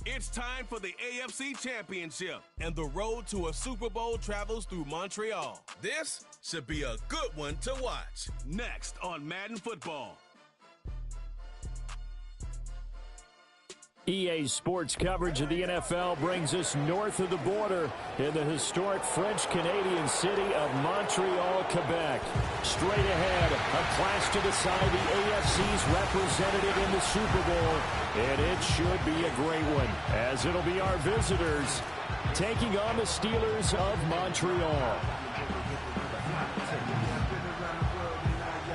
It's time for the AFC Championship, and the road to a Super Bowl travels through Montreal. This should be a good one to watch. Next on Madden Football. EA Sports coverage of the NFL brings us north of the border in the historic French-Canadian city of Montreal, Quebec. Straight ahead, a clash to decide the AFC's representative in the Super Bowl, and it should be a great one, as it'll be our visitors taking on the Steelers of Montreal.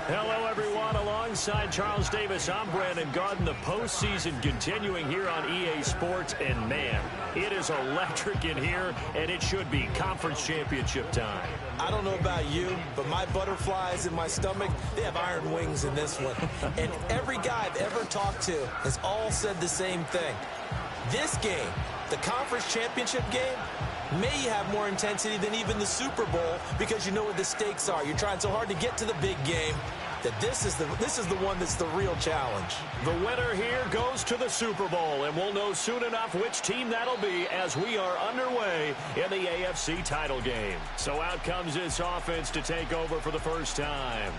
Hello, everyone. Alongside Charles Davis, I'm Brandon Garden. The postseason continuing here on EA Sports. And, man, it is electric in here, and it should be conference championship time. I don't know about you, but my butterflies in my stomach, they have iron wings in this one. And every guy I've ever talked to has all said the same thing. This game, the conference championship game, may have more intensity than even the Super Bowl because you know what the stakes are. You're trying so hard to get to the big game that this is the one that's the real challenge. The winner here goes to the Super Bowl, and we'll know soon enough which team that'll be as we are underway in the AFC title game. So out comes this offense to take over for the first time.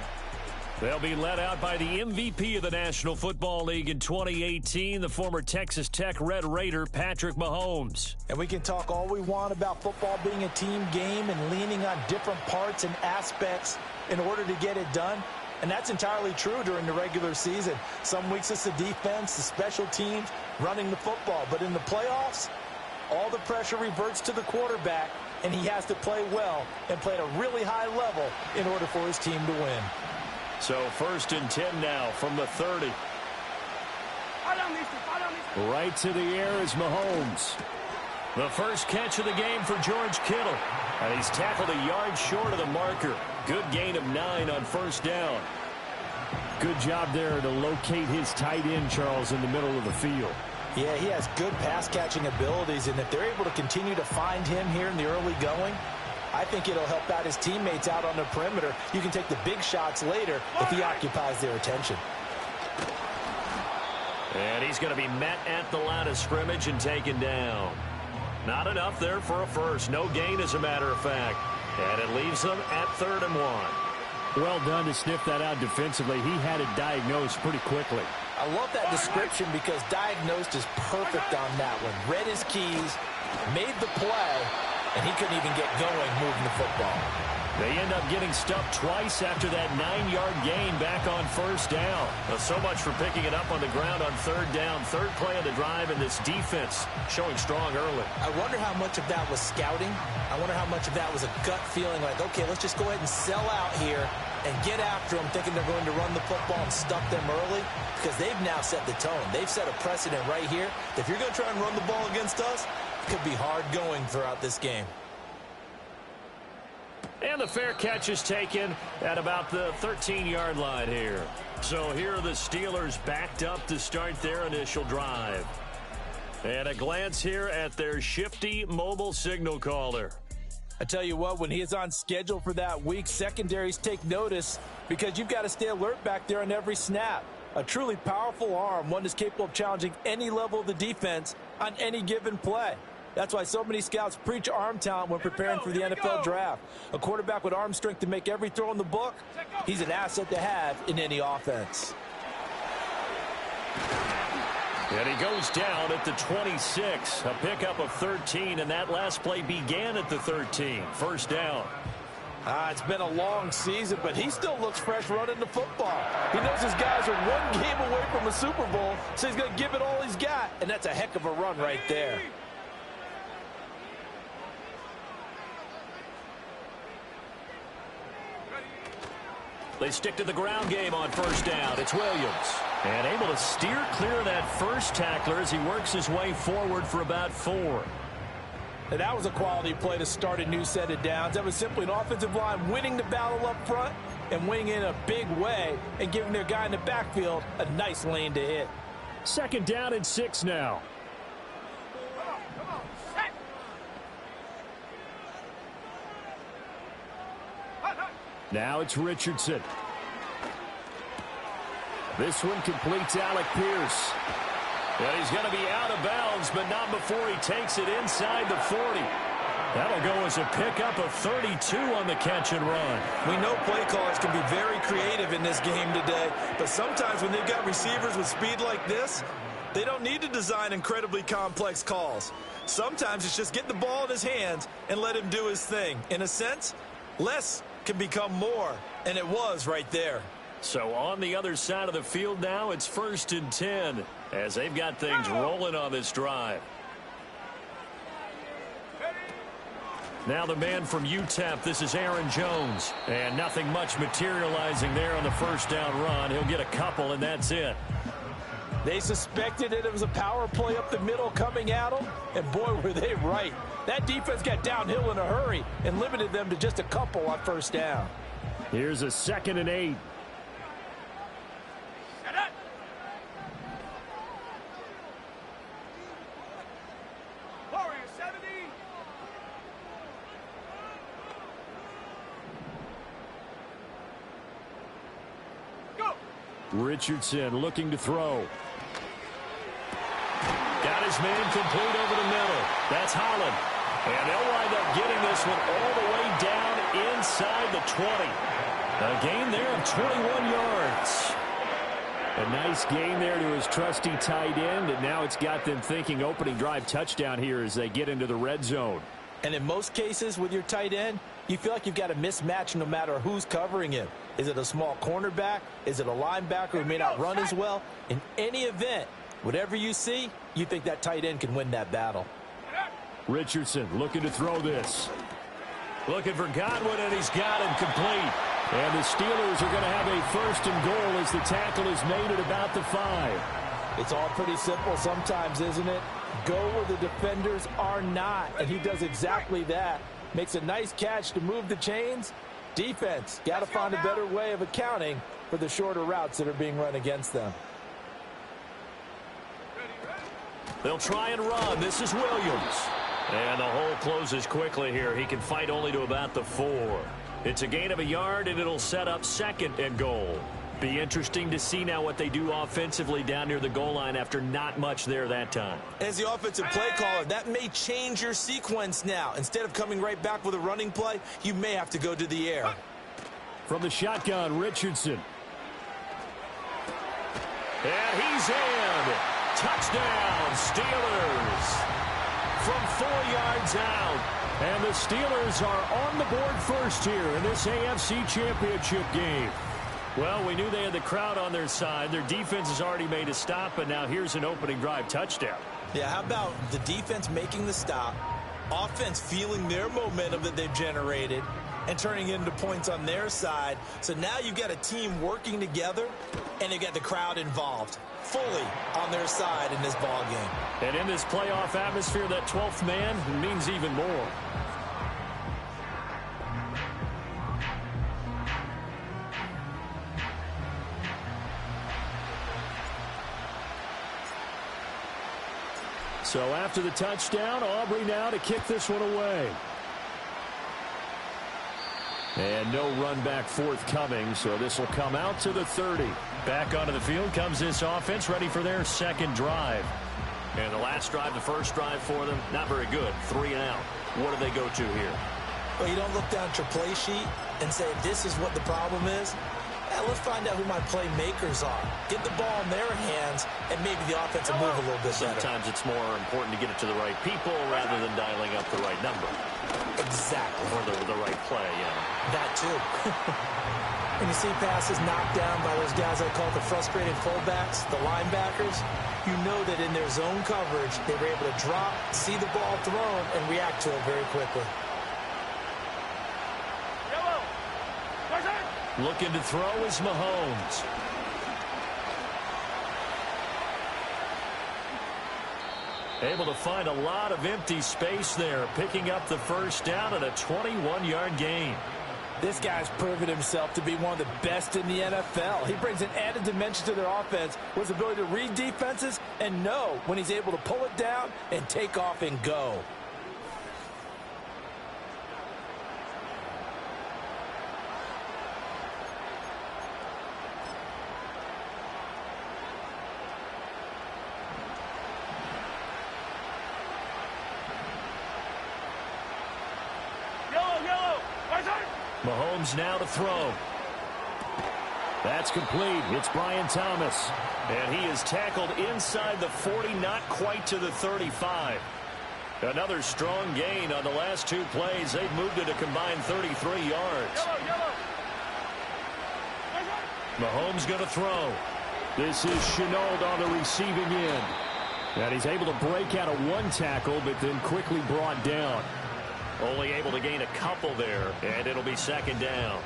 They'll be led out by the MVP of the National Football League in 2018, the former Texas Tech Red Raider, Patrick Mahomes. And we can talk all we want about football being a team game and leaning on different parts and aspects in order to get it done. And that's entirely true during the regular season. Some weeks it's the defense, the special teams, running the football. But in the playoffs, all the pressure reverts to the quarterback, and he has to play well and play at a really high level in order for his team to win. So 1st and 10 now from the 30. Right to the air is Mahomes. The first catch of the game for George Kittle. And he's tackled a yard short of the marker. Good gain of 9 on 1st down. Good job there to locate his tight end, Charles, in the middle of the field. Yeah, he has good pass-catching abilities, and if they're able to continue to find him here in the early going, I think it'll help out his teammates out on the perimeter. You can take the big shots later if he occupies their attention. And he's going to be met at the line of scrimmage and taken down. Not enough there for a first. No gain, as a matter of fact. And it leaves them at 3rd and 1. Well done to sniff that out defensively. He had it diagnosed pretty quickly. I love that description because diagnosed is perfect on that one. Read his keys, made the play, and he couldn't even get going moving the football. They end up getting stuffed twice after that 9-yard gain back on 1st down. Well, so much for picking it up on the ground on 3rd down. 3rd play of the drive, and this defense showing strong early. I wonder how much of that was scouting. I wonder how much of that was a gut feeling like, okay, let's just go ahead and sell out here and get after them, thinking they're going to run the football and stuff them early, because they've now set the tone. They've set a precedent right here. If you're going to try and run the ball against us, it could be hard going throughout this game. And the fair catch is taken at about the 13-yard line here. So here are the Steelers backed up to start their initial drive. And a glance here at their shifty mobile signal caller. I tell you what, when he is on schedule for that week, secondaries take notice because you've got to stay alert back there on every snap. A truly powerful arm, one that's capable of challenging any level of the defense on any given play. That's why so many scouts preach arm talent when preparing for the NFL draft. A quarterback with arm strength to make every throw in the book, he's an asset to have in any offense. And he goes down at the 26. A pickup of 13, and that last play began at the 13. 1st down. It's been a long season, but he still looks fresh running the football. He knows his guys are one game away from a Super Bowl, so he's going to give it all he's got, and that's a heck of a run right there. They stick to the ground game on 1st down. It's Williams. And able to steer clear of that first tackler as he works his way forward for about 4. And that was a quality play to start a new set of downs. That was simply an offensive line winning the battle up front and winning in a big way and giving their guy in the backfield a nice lane to hit. 2nd down and 6 now. Now it's Richardson. This one completes Alec Pierce. And he's going to be out of bounds, but not before he takes it inside the 40. That'll go as a pickup of 32 on the catch and run. We know play callers can be very creative in this game today, but sometimes when they've got receivers with speed like this, they don't need to design incredibly complex calls. Sometimes it's just get the ball in his hands and let him do his thing. In a sense, less can become more, and it was right there. So on the other side of the field now, it's 1st and 10 as they've got things rolling on this drive. Now the man from UTEP, this is Aaron Jones. And nothing much materializing there on the first down run. He'll get a couple, and that's it. They suspected it was a power play up the middle coming at them, and boy, were they right. That defense got downhill in a hurry and limited them to just a couple on first down. Here's a 2nd and 8. Richardson looking to throw. Got his man complete over the middle. That's Holland. And they'll wind up getting this one all the way down inside the 20. A gain there of 21 yards. A nice gain there to his trusty tight end, and now it's got them thinking opening drive touchdown here as they get into the red zone. And in most cases with your tight end, you feel like you've got a mismatch no matter who's covering him. Is it a small cornerback? Is it a linebacker who may not run as well? In any event, whatever you see, you think that tight end can win that battle. Richardson looking to throw this. Looking for Godwin, and he's got him complete. And the Steelers are going to have a 1st and goal as the tackle is made at about the 5. It's all pretty simple sometimes, isn't it? Go where the defenders are not, and he does exactly that. Makes a nice catch to move the chains. Defense, got to find a better way of accounting for the shorter routes that are being run against them. They'll try and run. This is Williams. And the hole closes quickly here. He can fight only to about the 4. It's a gain of a yard, and it'll set up 2nd and goal. Be interesting to see now what they do offensively down near the goal line after not much there that time. As the offensive play caller, that may change your sequence now. Instead of coming right back with a running play, you may have to go to the air. From the shotgun, Richardson. And he's in. Touchdown, Steelers. From 4 yards out. And the Steelers are on the board first here in this AFC Championship game. Well, we knew they had the crowd on their side. Their defense has already made a stop, and now here's an opening drive touchdown. Yeah, how about the defense making the stop, offense feeling their momentum that they've generated, and turning it into points on their side. So now you've got a team working together, and you've got the crowd involved fully on their side in this ball game. And in this playoff atmosphere, that 12th man means even more. So after the touchdown, Aubrey now to kick this one away. And no run back forthcoming, so this will come out to the 30. Back onto the field comes this offense, ready for their 2nd drive. And the last drive, the first drive for them, not very good. 3 and out. What do they go to here? Well, you don't look down at your play sheet and say, this is what the problem is. Let's find out who my playmakers are. Get the ball in their hands, and maybe the offense will move a little bit better. Sometimes it's more important to get it to the right people rather than dialing up the right number. Exactly. Or the right play, yeah. That too. When you see passes knocked down by those guys I call the frustrated fullbacks, the linebackers, you know that in their zone coverage, they were able to drop, see the ball thrown, and react to it very quickly. Looking to throw is Mahomes. Able to find a lot of empty space there, picking up the first down and a 21-yard gain. This guy's proven himself to be one of the best in the NFL. He brings an added dimension to their offense with his ability to read defenses and know when he's able to pull it down and take off and go. Mahomes now to throw. That's complete. It's Brian Thomas. And he is tackled inside the 40, not quite to the 35. Another strong gain on the last two plays. They've moved it a combined 33 yards. Mahomes going to throw. This is Chenault on the receiving end. And he's able to break out of one tackle, but then quickly brought down. Only able to gain a couple there, and it'll be second down.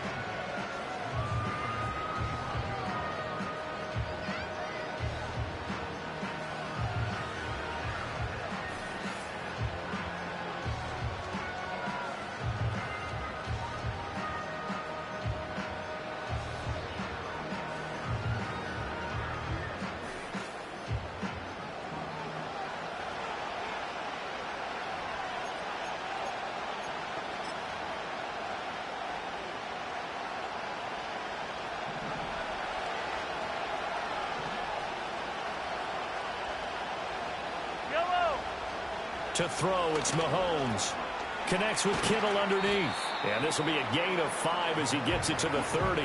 To throw, it's Mahomes. Connects with Kittle underneath. And this will be a gain of 5 as he gets it to the 30.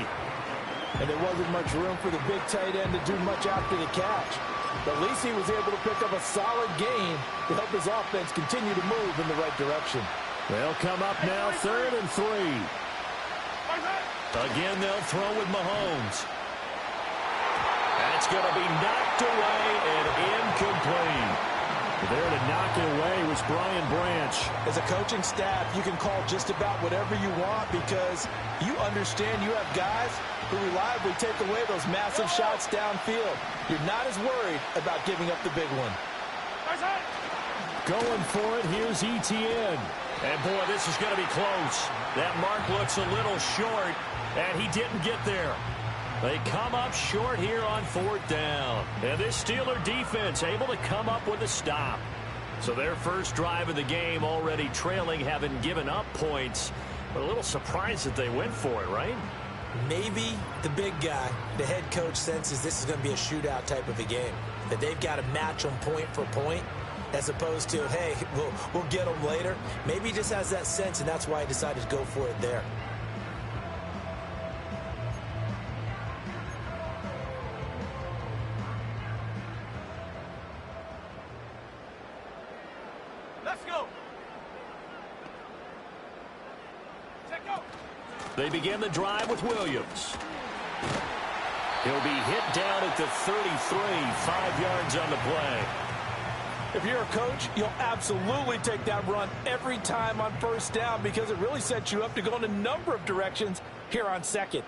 And there wasn't much room for the big tight end to do much after the catch. But at least he was able to pick up a solid gain to help his offense continue to move in the right direction. They'll come up now 3rd and 3. Again, they'll throw with Mahomes. That's going to be knocked away and incomplete. There to knock it away was Brian Branch. As a coaching staff, you can call just about whatever you want because you understand you have guys who reliably take away those massive shots downfield. You're not as worried about giving up the big one. Going for it, here's Etienne. And boy, this is going to be close. That mark looks a little short, and he didn't get there. They come up short here on 4th down. And this Steeler defense able to come up with a stop. So their first drive of the game already trailing, having given up points. But a little surprised that they went for it, right? Maybe the big guy, the head coach, senses this is going to be a shootout type of a game. That they've got to match them point for point as opposed to, hey, we'll get them later. Maybe he just has that sense, and that's why he decided to go for it there. They begin the drive with Williams. He'll be hit down at the 33, 5 yards on the play. If you're a coach, you'll absolutely take that run every time on 1st down because it really sets you up to go in a number of directions here on 2nd.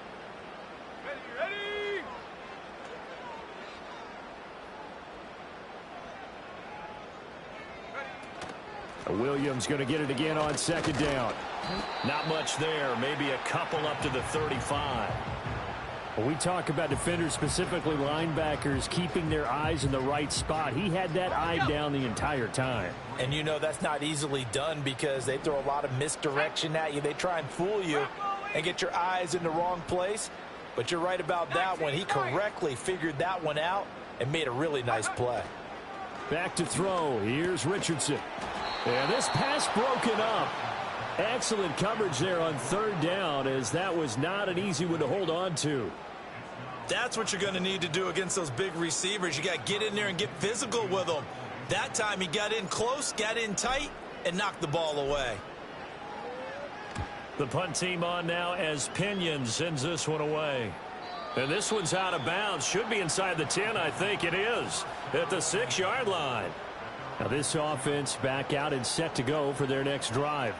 Williams going to get it again on 2nd down. Not much there. Maybe a couple up to the 35. When we talk about defenders, specifically linebackers, keeping their eyes in the right spot, he had that eye down the entire time. And you know that's not easily done because they throw a lot of misdirection at you. They try and fool you and get your eyes in the wrong place. But you're right about that one. He correctly figured that one out and made a really nice play. Back to throw. Here's Richardson. And this pass broken up. Excellent coverage there on 3rd down, as that was not an easy one to hold on to. That's what you're going to need to do against those big receivers. You got to get in there and get physical with them. That time he got in close, got in tight, and knocked the ball away. The punt team on now as Pinion sends this one away. And this one's out of bounds. Should be inside the 10, I think it is, at the 6-yard line. Now this offense back out and set to go for their next drive.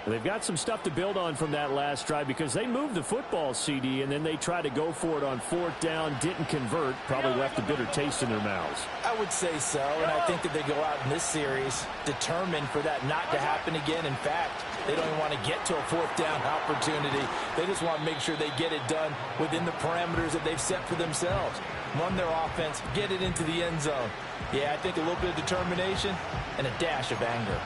They've got some stuff to build on from that last drive because they moved the football, CD, and then they tried to go for it on 4th down, didn't convert, probably left a bitter taste in their mouths. I would say so, and I think that they go out in this series determined for that not to happen again. In fact, they don't even want to get to a 4th down opportunity. They just want to make sure they get it done within the parameters that they've set for themselves. Run their offense, get it into the end zone. Yeah, I think a little bit of determination and a dash of anger.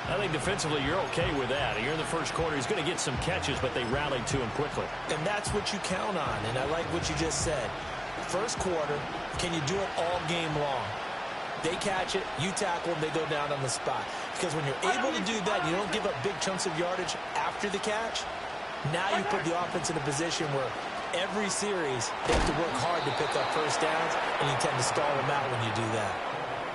I think defensively you're okay with that. You're in the first quarter. He's going to get some catches, but they rallied to him quickly. And that's what you count on, and I like what you just said. First quarter, can you do it all game long? They catch it, you tackle them, they go down on the spot. Because when you're able to do that, you don't give up big chunks of yardage after the catch, Now you put the offense in a position where every series they have to work hard to pick up first downs, and you tend to stall them out when you do that.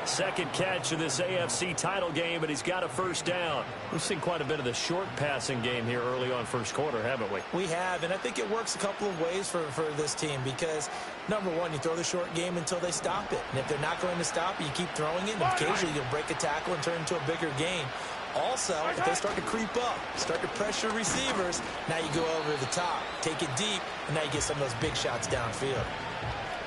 Second catch of this AFC title game, and he's got a first down. We've seen quite a bit of the short passing game here early on first quarter, haven't we? We have, and I think it works a couple of ways for this team because, number one, you throw the short game until they stop it. And if they're not going to stop it, you keep throwing it, and occasionally you'll break a tackle and turn it into a bigger gain. Also, if they start to creep up, start to pressure receivers, now you go over the top, take it deep, and now you get some of those big shots downfield.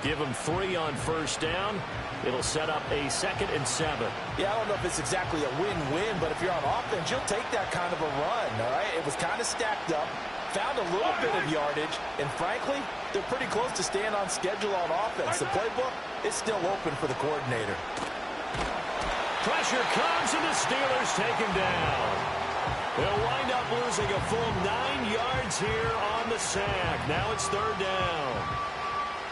Give them 3 on first down. It'll set up a 2nd and 7. Yeah, I don't know if it's exactly a win-win, but if you're on offense, you'll take that kind of a run, all right? It was kind of stacked up, found a little bit of yardage, and frankly, they're pretty close to staying on schedule on offense. The playbook is still open for the coordinator. Pressure comes, and the Steelers take him down. They'll wind up losing a full 9 yards here on the sack. Now it's 3rd down.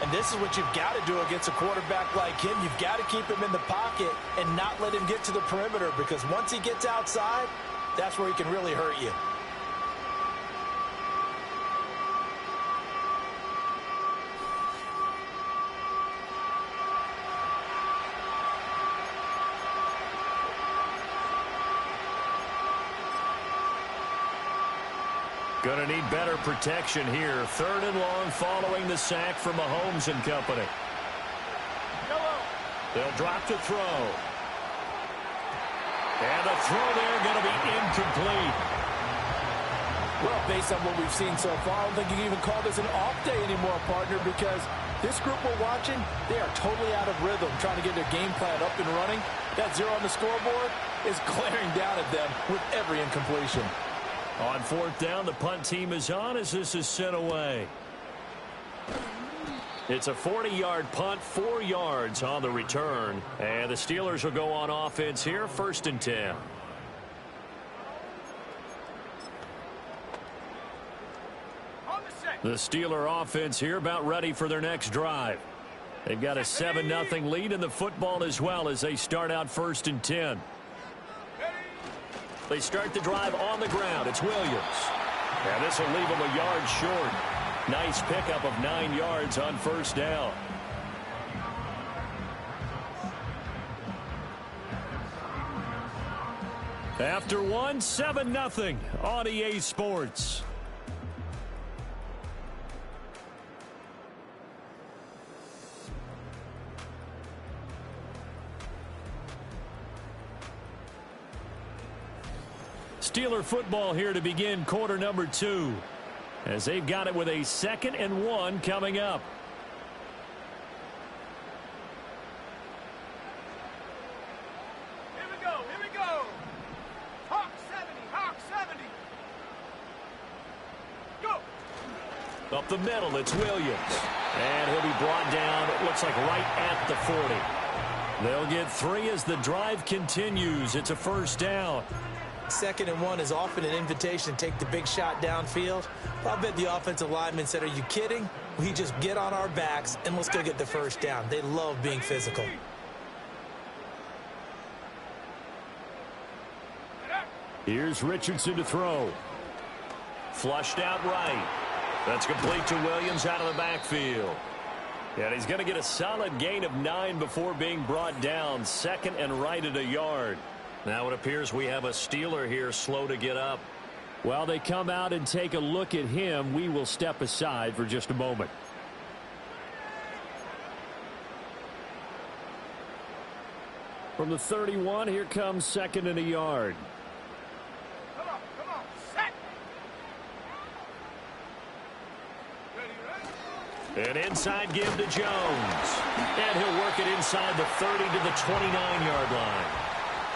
And this is what you've got to do against a quarterback like him. You've got to keep him in the pocket and not let him get to the perimeter, because once he gets outside, that's where he can really hurt you. Going to need better protection here. 3rd and long following the sack from Mahomes and company. They'll drop to throw. And the throw there going to be incomplete. Well, based on what we've seen so far, I don't think you can even call this an off day anymore, partner, because this group we're watching, they are totally out of rhythm, trying to get their game plan up and running. That 0 on the scoreboard is glaring down at them with every incompletion. On 4th down, the punt team is on as this is sent away. It's a 40-yard punt, 4 yards on the return. And the Steelers will go on offense here, 1st and 10. The Steeler offense here about ready for their next drive. They've got a 7-0 lead in the football as well as they start out 1st and 10. They start the drive on the ground. It's Williams. And this will leave them a yard short. Nice pickup of 9 yards on 1st down. After 1, 7-0 on EA Sports. Steeler football here to begin quarter number 2, as they've got it with a 2nd and 1 coming up. Here we go, here we go. Hawk 70, go. Up the middle, it's Williams. And he'll be brought down, it looks like right at the 40. They'll get 3 as the drive continues. It's a 1st down. 2nd and 1 is often an invitation to take the big shot downfield. But I bet the offensive lineman said, are you kidding? We just get on our backs and let's go get the 1st down. They love being physical. Here's Richardson to throw. Flushed out right. That's complete to Williams out of the backfield. And he's going to get a solid gain of 9 before being brought down. 2nd and right at a yard. Now it appears we have a Steeler here slow to get up. While they come out and take a look at him, we will step aside for just a moment. From the 31, here comes 2nd and a yard. Come on, set. Ready. An inside give to Jones. And he'll work it inside the 30 to the 29-yard line.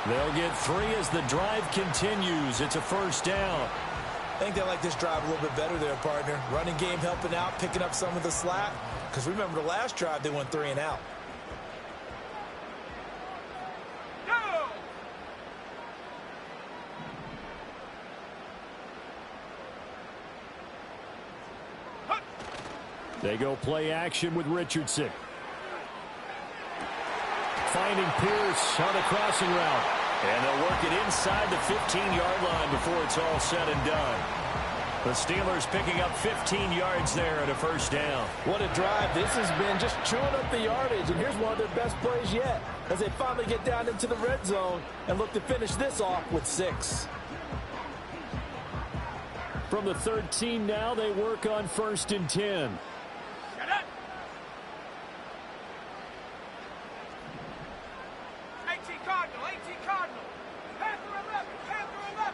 They'll get 3 as the drive continues. It's a 1st down. I think they like this drive a little bit better there, partner. Running game helping out, picking up some of the slack. Because remember the last drive, they went 3 and out. Go. They go play action with Richardson. Finding Pierce on the crossing route. And they'll work it inside the 15-yard line before it's all said and done. The Steelers picking up 15 yards there at a first down. What a drive. This has been just chewing up the yardage, and here's one of their best plays yet as they finally get down into the red zone and look to finish this off with 6. From the 13 now, they work on 1st and 10. Shut up. 18 Cardinal, 18 Cardinal. Panther 11, Panther 11.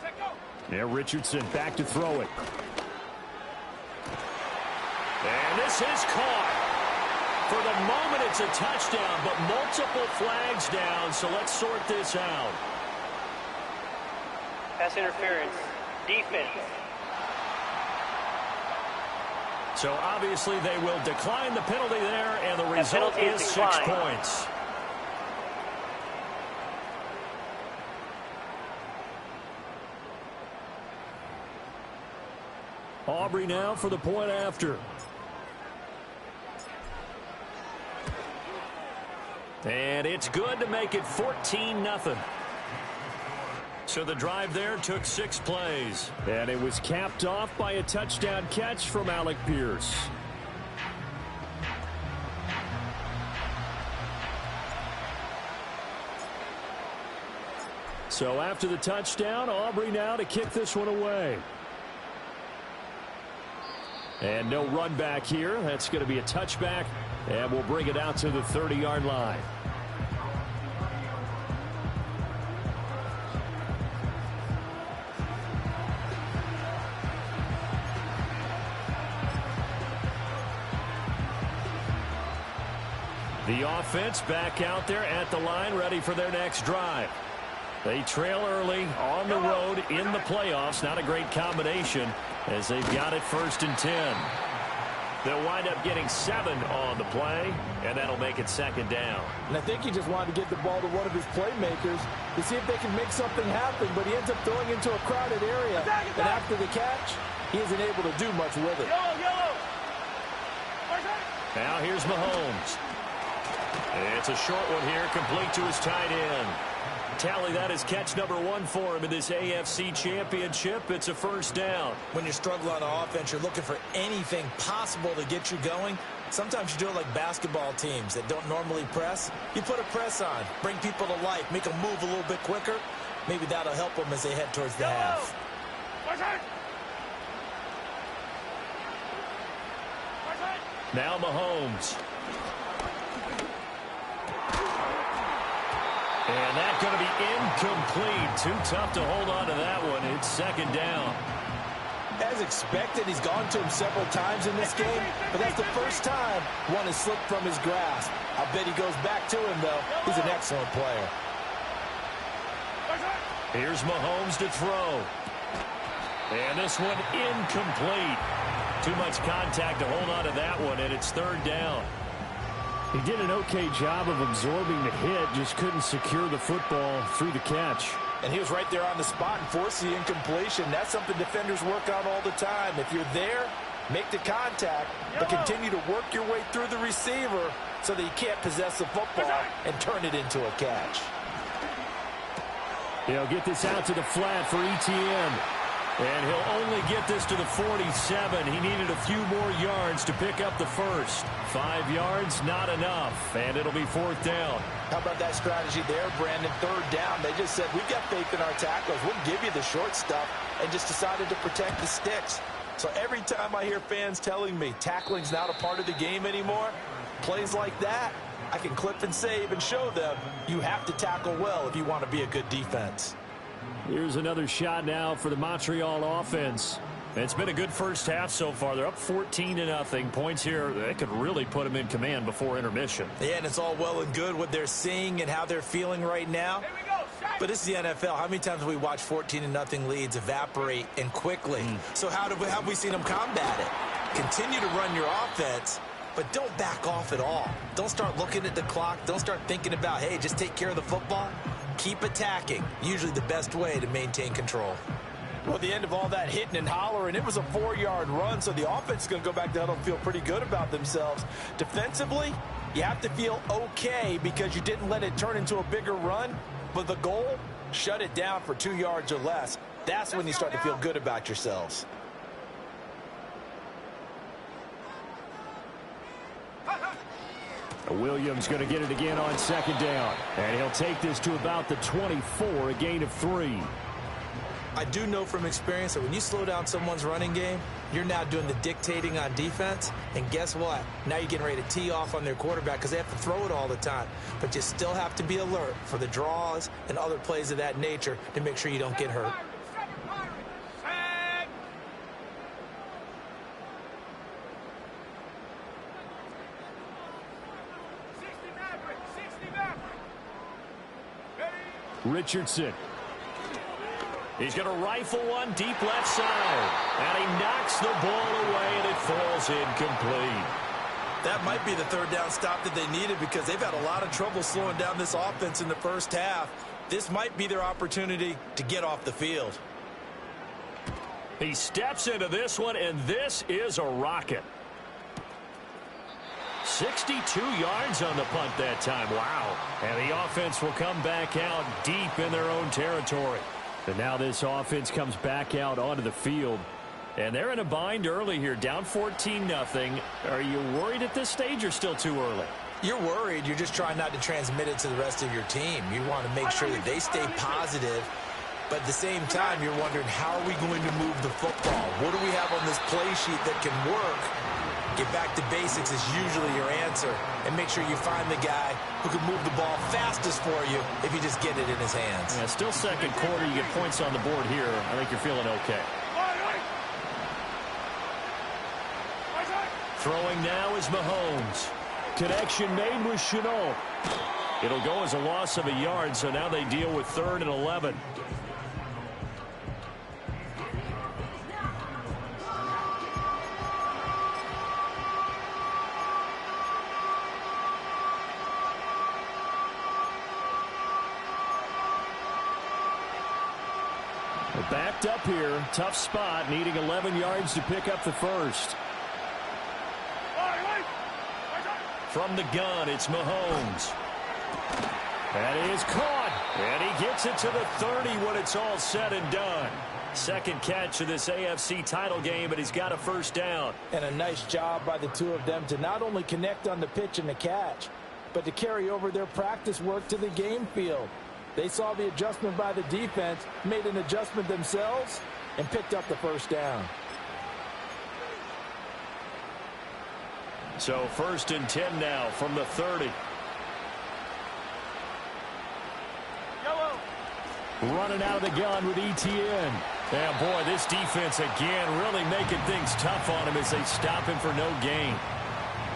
Take go. Yeah, Richardson back to throw it. And this is caught. For the moment, it's a touchdown, but multiple flags down, so let's sort this out. Pass interference. Defense. So obviously they will decline the penalty there, and the result is 6 points. Aubrey now for the point after. And it's good to make it 14-0. So the drive there took 6 plays. And it was capped off by a touchdown catch from Alec Pierce. So after the touchdown, Aubrey now to kick this one away. And no run back here. That's going to be a touchback. And we'll bring it out to the 30-yard line. The offense back out there at the line, ready for their next drive. They trail early on the road in the playoffs. Not a great combination as they've got it 1st and 10. They'll wind up getting 7 on the play, and that'll make it 2nd down. And I think he just wanted to get the ball to one of his playmakers to see if they can make something happen, but he ends up throwing into a crowded area. And after the catch, he isn't able to do much with it. Now here's Mahomes. It's a short one here, complete to his tight end. Tally, that is catch number 1 for him in this AFC Championship. It's a 1st down. When you struggle on offense, you're looking for anything possible to get you going. Sometimes you do it like basketball teams that don't normally press. You put a press on, bring people to life, make them move a little bit quicker. Maybe that'll help them as they head towards the half. Now Mahomes. And that's going to be incomplete. Too tough to hold on to that one. It's 2nd down. As expected, he's gone to him several times in this game, but that's the first time one has slipped from his grasp. I bet he goes back to him, though. He's an excellent player. Here's Mahomes to throw. And this one incomplete. Too much contact to hold on to that one, and it's 3rd down. He did an okay job of absorbing the hit, just couldn't secure the football through the catch. And he was right there on the spot and forced the incompletion. That's something defenders work on all the time. If you're there, make the contact, but continue to work your way through the receiver so that you can't possess the football and turn it into a catch. He'll get this out to the flat for Etienne. And he'll only get this to the 47. He needed a few more yards to pick up the first. 5 yards, not enough. And it'll be 4th down. How about that strategy there, Brandon? 3rd down. They just said, we've got faith in our tacklers. We'll give you the short stuff, and just decided to protect the sticks. So every time I hear fans telling me tackling's not a part of the game anymore, plays like that, I can clip and save and show them you have to tackle well if you want to be a good defense. Here's another shot now for the Montreal offense. It's been a good first half so far. They're up 14-0. Points here that could really put them in command before intermission. Yeah, and it's all well and good what they're seeing and how they're feeling right now. But this is the NFL. How many times have we watched 14-0 leads evaporate and quickly? So how have we seen them combat it? Continue to run your offense, but don't back off at all. Don't start looking at the clock. Don't start thinking about, hey, just take care of the football. Keep attacking. Usually the best way to maintain control. Well, the end of all that hitting and hollering, it was a 4-yard run, so the offense is going to go back down and feel pretty good about themselves. Defensively, you have to feel okay because you didn't let it turn into a bigger run, But the goal, shut it down for 2 yards or less. That's when you start to feel good about yourselves. Williams going to get it again on second down. And he'll take this to about the 24, a gain of 3. I do know from experience that when you slow down someone's running game, you're now doing the dictating on defense. And guess what? Now you're getting ready to tee off on their quarterback because they have to throw it all the time. But you still have to be alert for the draws and other plays of that nature to make sure you don't get hurt. Richardson. He's going to rifle one deep left side. And he knocks the ball away, and it falls incomplete. That might be the third down stop that they needed because they've had a lot of trouble slowing down this offense in the first half. This might be their opportunity to get off the field. He steps into this one, and this is a rocket. 62 yards on the punt that time. Wow. And the offense will come back out deep in their own territory. And now this offense comes back out onto the field. And they're in a bind early here, down 14-0. Are you worried at this stage or still too early? You're worried. You're just trying not to transmit it to the rest of your team. You want to make sure that they stay positive. But at the same time, you're wondering, how are we going to move the football? What do we have on this play sheet that can work? Get back to basics is usually your answer. And make sure you find the guy who can move the ball fastest for you if you just get it in his hands. Yeah, still second quarter. You get points on the board here. I think you're feeling okay. Throwing now is Mahomes. Connection made with Chenault. It'll go as a loss of a yard, so now they deal with 3rd and 11. Backed up here. Tough spot. Needing 11 yards to pick up the first. From the gun, it's Mahomes. That is caught. And he gets it to the 30 when it's all said and done. Second catch of this AFC title game, but he's got a first down. And a nice job by the two of them to not only connect on the pitch and the catch, but to carry over their practice work to the game field. They saw the adjustment by the defense, made an adjustment themselves, and picked up the first down. So 1st and 10 now from the 30. Running out of the gun with ETN. And boy, this defense again really making things tough on him as they stop him for no gain.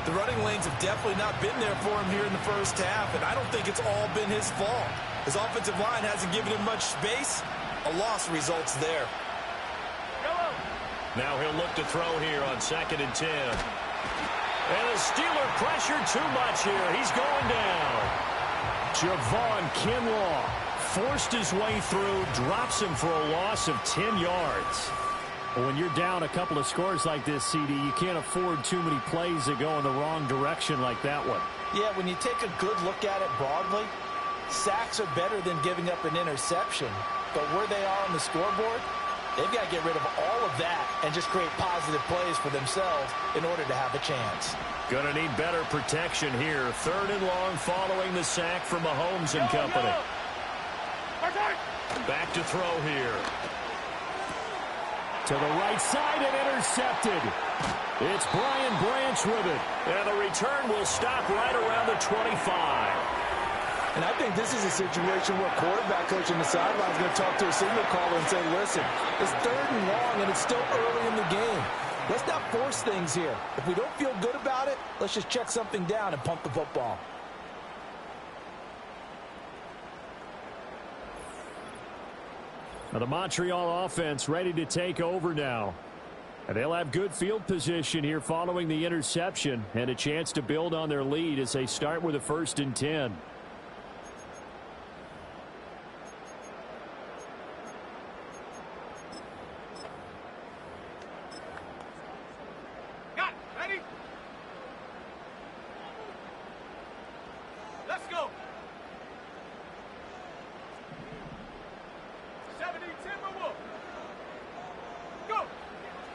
The running lanes have definitely not been there for him here in the first half, and I don't think it's all been his fault. His offensive line hasn't given him much space. A loss results there. Now he'll look to throw here on 2nd and 10. And the Steeler pressured too much here. He's going down. Javon Kinlaw forced his way through, drops him for a loss of 10 yards. When you're down a couple of scores like this, CD, you can't afford too many plays that go in the wrong direction like that one. Yeah, when you take a good look at it broadly, sacks are better than giving up an interception. But where they are on the scoreboard, they've got to get rid of all of that and just create positive plays for themselves in order to have a chance. Gonna need better protection here. 3rd and long following the sack from Mahomes and company. Back to throw here. To the right side and intercepted. It's Brian Branch with it. And the return will stop right around the 25. And I think this is a situation where quarterback coach on the sideline is going to talk to a signal caller and say, listen, it's 3rd and long and it's still early in the game. Let's not force things here. If we don't feel good about it, let's just check something down and pump the football. Now the Montreal offense ready to take over now. And they'll have good field position here following the interception and a chance to build on their lead as they start with a 1st and 10.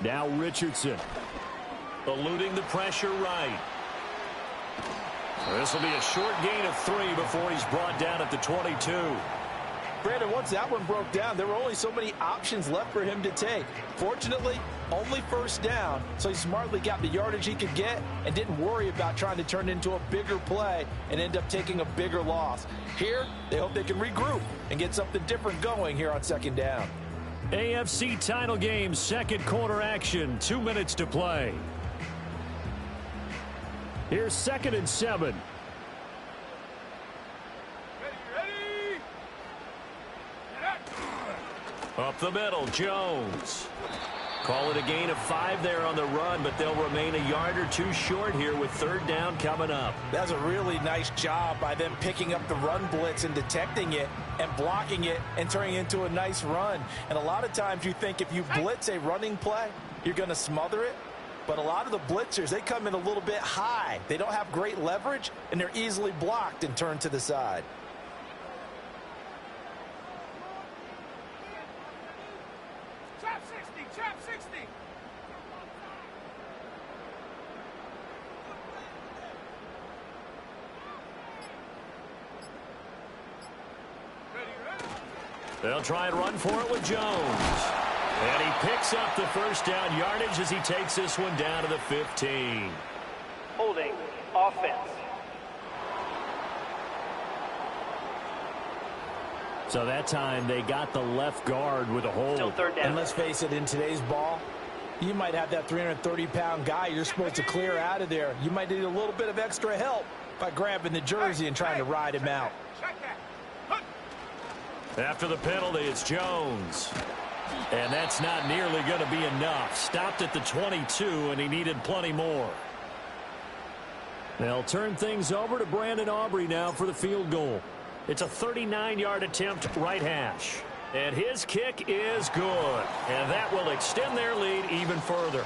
Now Richardson. Eluding the pressure right. This will be a short gain of 3 before he's brought down at the 22. Brandon, once that one broke down, there were only so many options left for him to take. Fortunately, only first down, so he smartly got the yardage he could get and didn't worry about trying to turn it into a bigger play and end up taking a bigger loss. Here, they hope they can regroup and get something different going here on second down. AFC title game, second quarter action, 2 minutes to play. Here's 2nd and 7. Ready? Up the middle, Jones. Call it a gain of 5 there on the run, but they'll remain a yard or 2 short here with 3rd down coming up. That's a really nice job by them picking up the run blitz and detecting it and blocking it and turning it into a nice run. And a lot of times you think if you blitz a running play, you're going to smother it. But a lot of the blitzers, they come in a little bit high. They don't have great leverage, and they're easily blocked and turned to the side. Trap 60, trap 60. Ready? They'll try and run for it with Jones. And he picks up the first down yardage as he takes this one down to the 15. Holding. Offense. So that time they got the left guard with a hold. Still 3rd down. And let's face it, in today's ball, you might have that 330-pound guy you're supposed to clear out of there. You might need a little bit of extra help by grabbing the jersey and trying to ride him out. Check that. After the penalty, it's Jones. And that's not nearly going to be enough. Stopped at the 22, and he needed plenty more. They'll turn things over to Brandon Aubrey now for the field goal. It's a 39-yard attempt, right hash. And his kick is good. And that will extend their lead even further.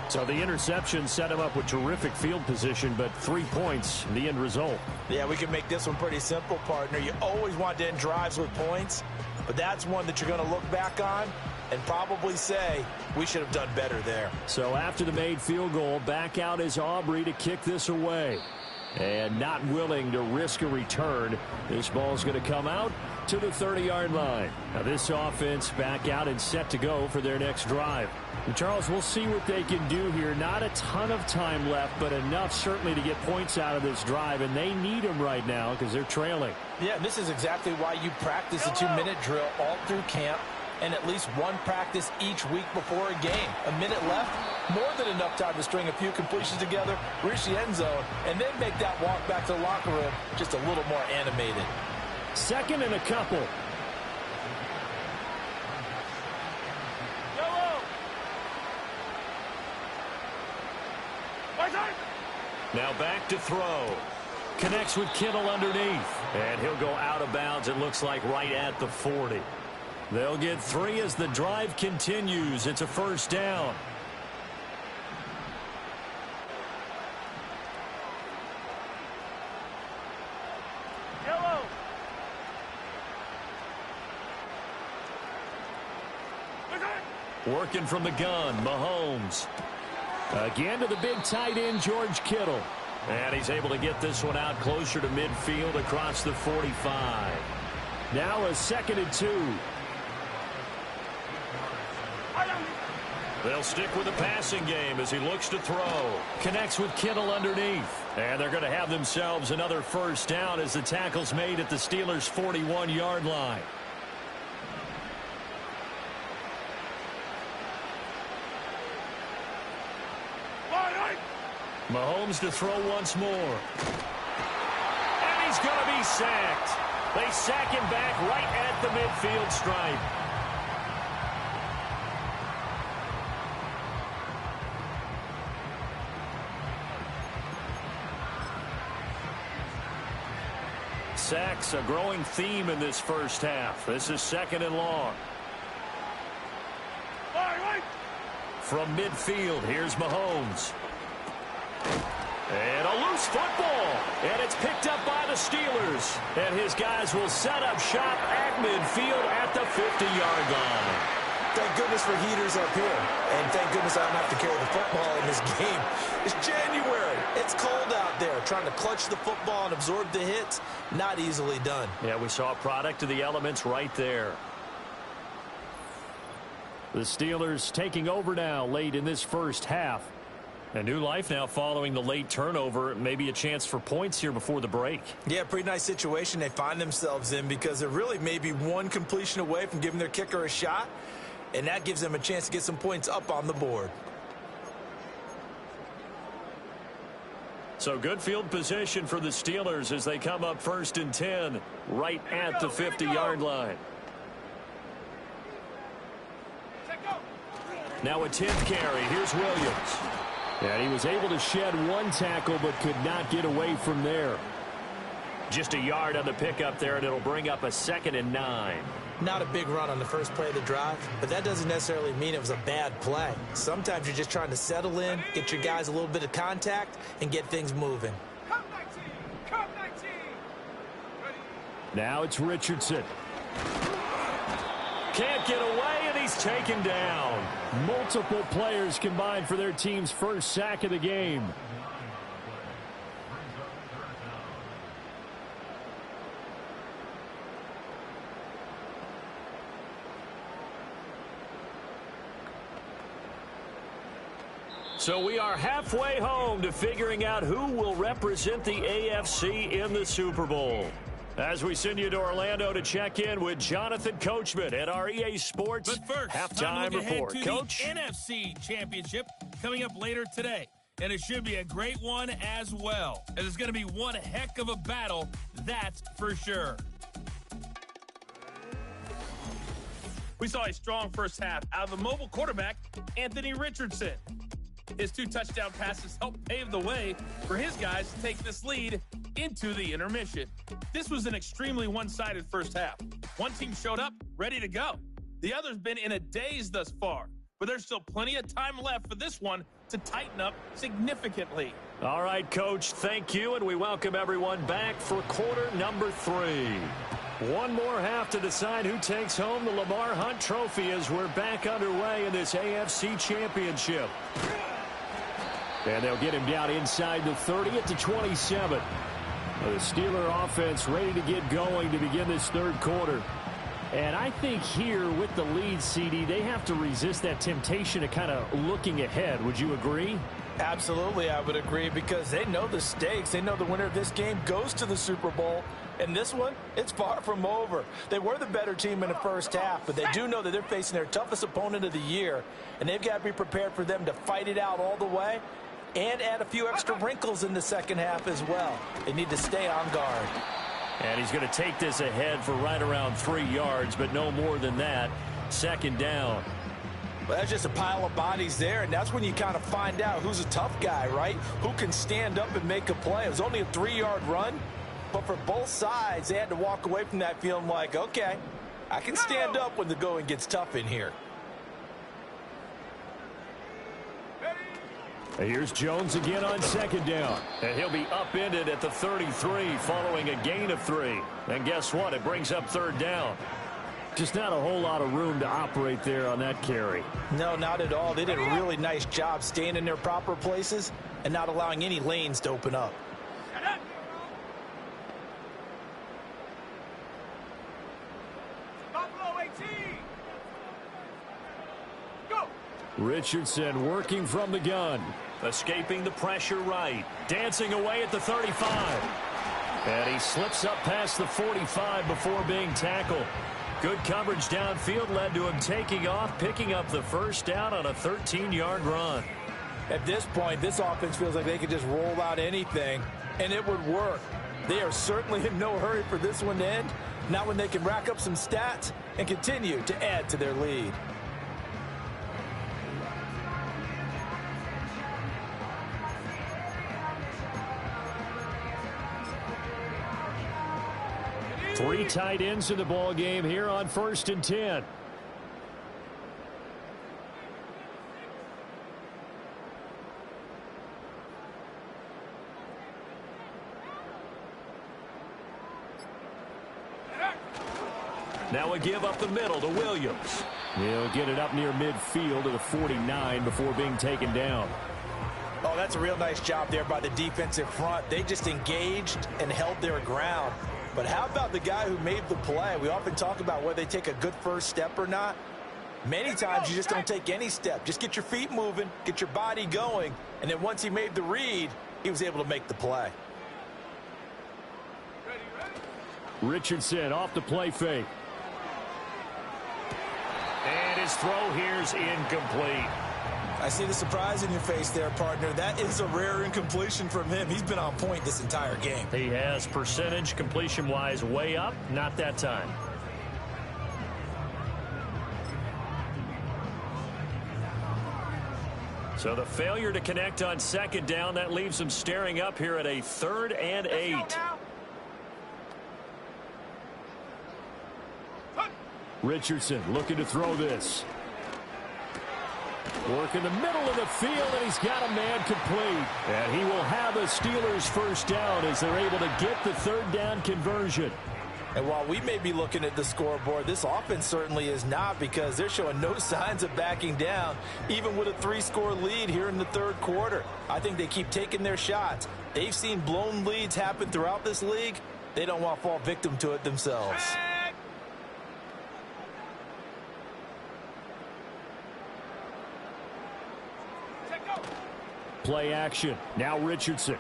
So the interception set him up with terrific field position, but 3 points, the end result. Yeah, we can make this one pretty simple, partner. You always want to end drives with points, but that's one that you're going to look back on and probably say, we should have done better there. So after the made field goal, back out is Aubrey to kick this away. And not willing to risk a return, this ball's going to come out to the 30-yard line. Now this offense back out and set to go for their next drive. And Charles, we'll see what they can do here. Not a ton of time left, but enough certainly to get points out of this drive, and they need them right now because they're trailing. Yeah, this is exactly why you practice a 2-minute drill all through camp and at least one practice each week before a game. A minute left, more than enough time to string a few completions together, reach the end zone, and then make that walk back to the locker room just a little more animated. 2nd and a couple. Now back to throw. Connects with Kittle underneath. And he'll go out of bounds, it looks like, right at the 40. They'll get 3 as the drive continues. It's a first down. Yellow. Working from the gun, Mahomes. Again to the big tight end, George Kittle. And he's able to get this one out closer to midfield across the 45. Now a 2nd and 2. They'll stick with the passing game as he looks to throw. Connects with Kittle underneath. And they're going to have themselves another first down as the tackle's made at the Steelers' 41-yard line. Mahomes to throw once more. And he's going to be sacked. They sack him back right at the midfield stripe. Sacks a growing theme in this first half. This is 2nd and long. From midfield, here's Mahomes. And a loose football. And it's picked up by the Steelers. And his guys will set up shop at midfield at the 50-yard line. Thank goodness for heaters up here. And thank goodness I don't have to carry the football in this game. It's January. It's cold out there. Trying to clutch the football and absorb the hits, not easily done. Yeah, we saw a product of the elements right there. The Steelers taking over now late in this first half. A new life now following the late turnover. Maybe a chance for points here before the break. Yeah, pretty nice situation they find themselves in because they're really maybe one completion away from giving their kicker a shot, and that gives them a chance to get some points up on the board. So good field position for the Steelers as they come up 1st and 10 right at the 50-yard line. Now a 10th carry. Here's Williams. And he was able to shed one tackle but could not get away from there. Just a yard on the pickup there, and it'll bring up a 2nd and 9. Not a big run on the first play of the drive, but that doesn't necessarily mean it was a bad play. Sometimes you're just trying to settle in, get your guys a little bit of contact, and get things moving. Now it's Richardson. Can't get away, and he's taken down. Multiple players combined for their team's first sack of the game. So we are halfway home to figuring out who will represent the AFC in the Super Bowl. As we send you to Orlando to check in with Jonathan Coachman at our EA Sports but first, halftime report. To Coach? The NFC Championship coming up later today. And it should be a great one as well. And it's going to be one heck of a battle, that's for sure. We saw a strong first half out of the mobile quarterback, Anthony Richardson. His 2 touchdown passes helped pave the way for his guys to take this lead into the intermission. This was an extremely one-sided first half. One team showed up ready to go. The other's been in a daze thus far, but there's still plenty of time left for this one to tighten up significantly. All right, Coach, thank you, and we welcome everyone back for quarter number 3. One more half to decide who takes home the Lamar Hunt Trophy as we're back underway in this AFC Championship. And they'll get him down inside the 30 at the 27. The Steeler offense ready to get going to begin this third quarter. And I think here with the lead, CD, they have to resist that temptation of kind of looking ahead. Would you agree? Absolutely, I would agree, because they know the stakes. They know the winner of this game goes to the Super Bowl. And this one, it's far from over. They were the better team in the first half, but they do know that they're facing their toughest opponent of the year. And they've got to be prepared for them to fight it out all the way and add a few extra wrinkles in the second half as well. They need to stay on guard. And he's going to take this ahead for right around 3 yards, but no more than that. 2nd down. Well, that's just a pile of bodies there, and that's when you kind of find out who's a tough guy, right? Who can stand up and make a play. It was only a 3-yard run, but for both sides, they had to walk away from that feeling like, okay, I can stand up when the going gets tough in here. Here's Jones again on 2nd down. And he'll be upended at the 33 following a gain of 3. And guess what? It brings up 3rd down. Just not a whole lot of room to operate there on that carry. No, not at all. They did a really nice job staying in their proper places and not allowing any lanes to open up. Richardson working from the gun. Escaping the pressure right. Dancing away at the 35. And he slips up past the 45 before being tackled. Good coverage downfield led to him taking off, picking up the 1st down on a 13-yard run. At this point, this offense feels like they could just roll out anything, and it would work. They are certainly in no hurry for this one to end, not when they can rack up some stats and continue to add to their lead. Three tight ends in the ball game here on 1st and 10. Now a give up the middle to Williams. He'll get it up near midfield to the 49 before being taken down. Oh, that's a real nice job there by the defensive front. They just engaged and held their ground. But how about the guy who made the play? We often talk about whether they take a good first step or not. Many times you just don't take any step. Just get your feet moving, get your body going, and then once he made the read, he was able to make the play. Richardson off the play fake. And his throw here's incomplete. I see the surprise in your face there, partner. That is a rare incompletion from him. He's been on point this entire game. He has percentage completion-wise way up, not that time. So the failure to connect on second down, that leaves them staring up here at a 3rd and 8. Richardson looking to throw this. Work in the middle of the field, and he's got a man complete. And he will have a Steelers first down as they're able to get the 3rd down conversion. And while we may be looking at the scoreboard, this offense certainly is not, because they're showing no signs of backing down, even with a 3-score lead here in the 3rd quarter. I think they keep taking their shots. They've seen blown leads happen throughout this league. They don't want to fall victim to it themselves. Play action. Now Richardson.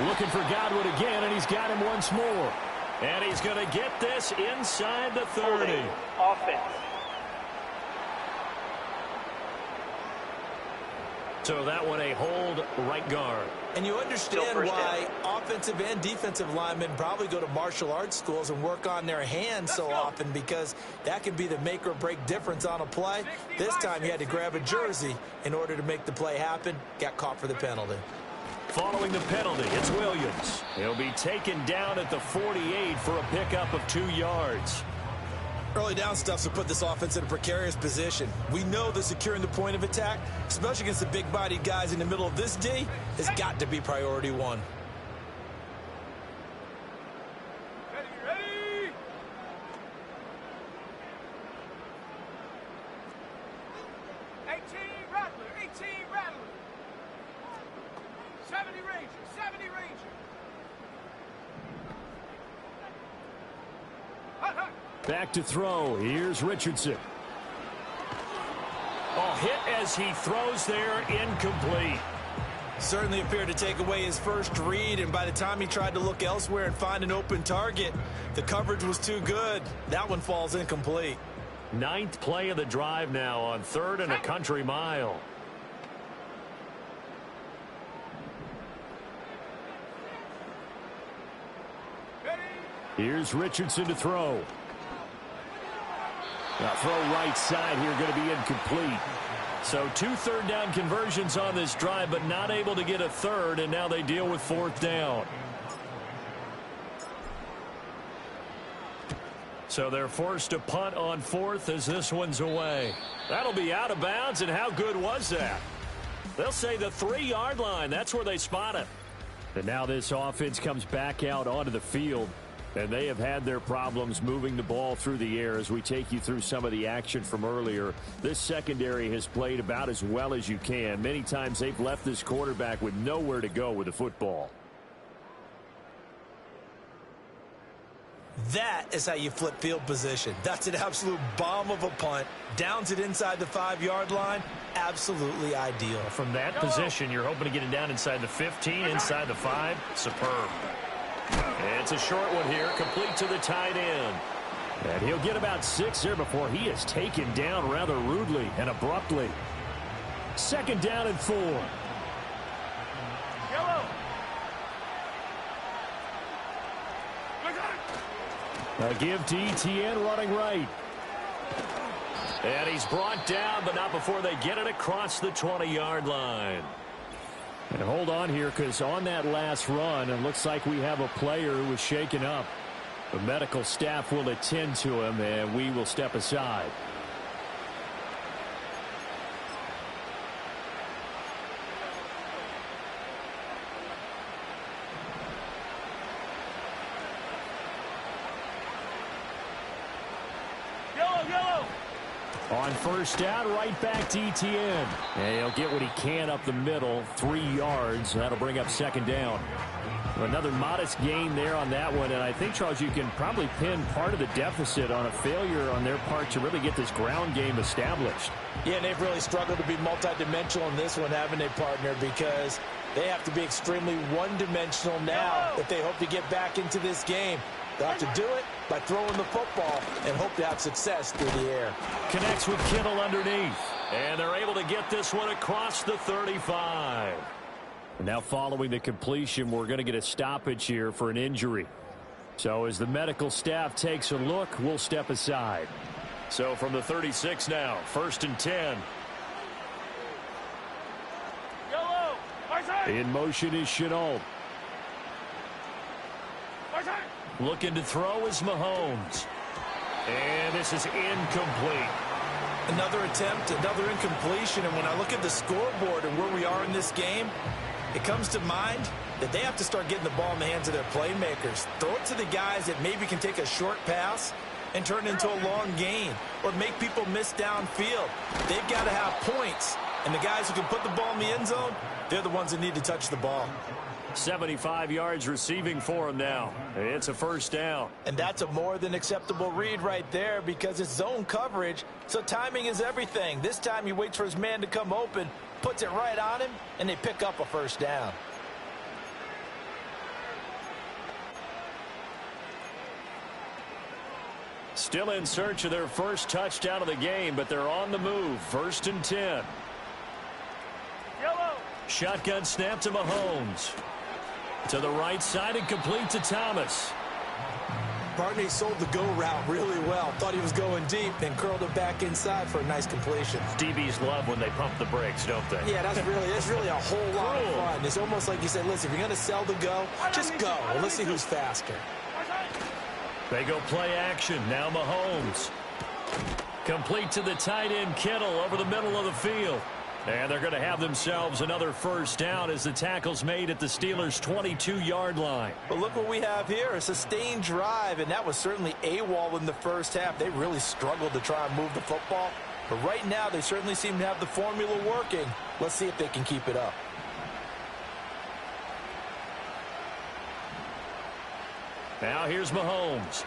Looking for Godwin again, and he's got him once more. And he's going to get this inside the 30. Offense. So that one a hold right guard. And you understand why offensive and defensive linemen probably go to martial arts schools and work on their hands so often, because that can be the make or break difference on a play. This time he had to grab a jersey in order to make the play happen. Got caught for the penalty. Following the penalty, it's Williams. He'll be taken down at the 48 for a pickup of 2 yards. Early down stuff will put this offense in a precarious position. We know that securing the point of attack, especially against the big-bodied guys in the middle of this D, has got to be priority 1. Ready? 18 Rattler, 18 Rattler. 70 Ranger, 70 Ranger. Back to throw. Here's Richardson. Hit as he throws there, incomplete. Certainly appeared to take away his first read, and by the time he tried to look elsewhere and find an open target, the coverage was too good. That one falls incomplete. 9th play of the drive now on 3rd and a country mile. Here's Richardson to throw. Now throw right side here, going to be incomplete. So 2 3rd down conversions on this drive, but not able to get a 3rd, and now they deal with 4th down. So they're forced to punt on 4th as this one's away. That'll be out of bounds, and how good was that? They'll say the 3-yard line. That's where they spot it. And now this offense comes back out onto the field. And they have had their problems moving the ball through the air as we take you through some of the action from earlier. This secondary has played about as well as you can. Many times they've left this quarterback with nowhere to go with the football. That is how you flip field position. That's an absolute bomb of a punt. Downs it inside the 5-yard line. Absolutely ideal. From that position, you're hoping to get it down inside the 15, inside the 5. Superb. It's a short one here, complete to the tight end. And he'll get about 6 there before he is taken down rather rudely and abruptly. 2nd down and 4. Yellow. A give to Etienne running right. And he's brought down, but not before they get it across the 20-yard line. And hold on here, because on that last run, it looks like we have a player who was shaken up. The medical staff will attend to him, and we will step aside. On first down, right back to Etienne. And he'll get what he can up the middle, 3 yards. That'll bring up second down. Another modest gain there on that one, and I think, Charles, you can probably pin part of the deficit on a failure on their part to really get this ground game established. Yeah, and they've really struggled to be multidimensional in this one, haven't they, partner? Because they have to be extremely one-dimensional now if they hope to get back into this game. They'll have to do it by throwing the football and hope to have success through the air. Connects with Kittle underneath, and they're able to get this one across the 35. Now following the completion, we're going to get a stoppage here for an injury. So as the medical staff takes a look, we'll step aside. So from the 36 now, 1st and 10. In motion is Chenault. Looking to throw is Mahomes. And this is incomplete. Another attempt, another incompletion. And when I look at the scoreboard and where we are in this game, it comes to mind that they have to start getting the ball in the hands of their playmakers. Throw it to the guys that maybe can take a short pass and turn it into a long gain or make people miss downfield. They've got to have points. And the guys who can put the ball in the end zone, they're the ones that need to touch the ball. 75 yards receiving for him now. It's a first down. And that's a more than acceptable read right there because it's zone coverage, so timing is everything. This time he waits for his man to come open, puts it right on him, and they pick up a first down. Still in search of their first touchdown of the game, but they're on the move. 1st and 10. Shotgun snap to Mahomes. To the right side and complete to Thomas. Barney sold the go route really well. Thought he was going deep and curled it back inside for a nice completion. DBs love when they pump the brakes, don't they? Yeah, that's really a whole lot of fun. It's almost like you said, listen, if you're going to sell the go, just go. And let's see who's faster. They go play action. Now Mahomes. Complete to the tight end Kittle over the middle of the field. And they're going to have themselves another first down as the tackle's made at the Steelers' 22-yard line. But look what we have here, a sustained drive, and that was certainly AWOL in the first half. They really struggled to try and move the football. But right now, they certainly seem to have the formula working. Let's see if they can keep it up. Now here's Mahomes.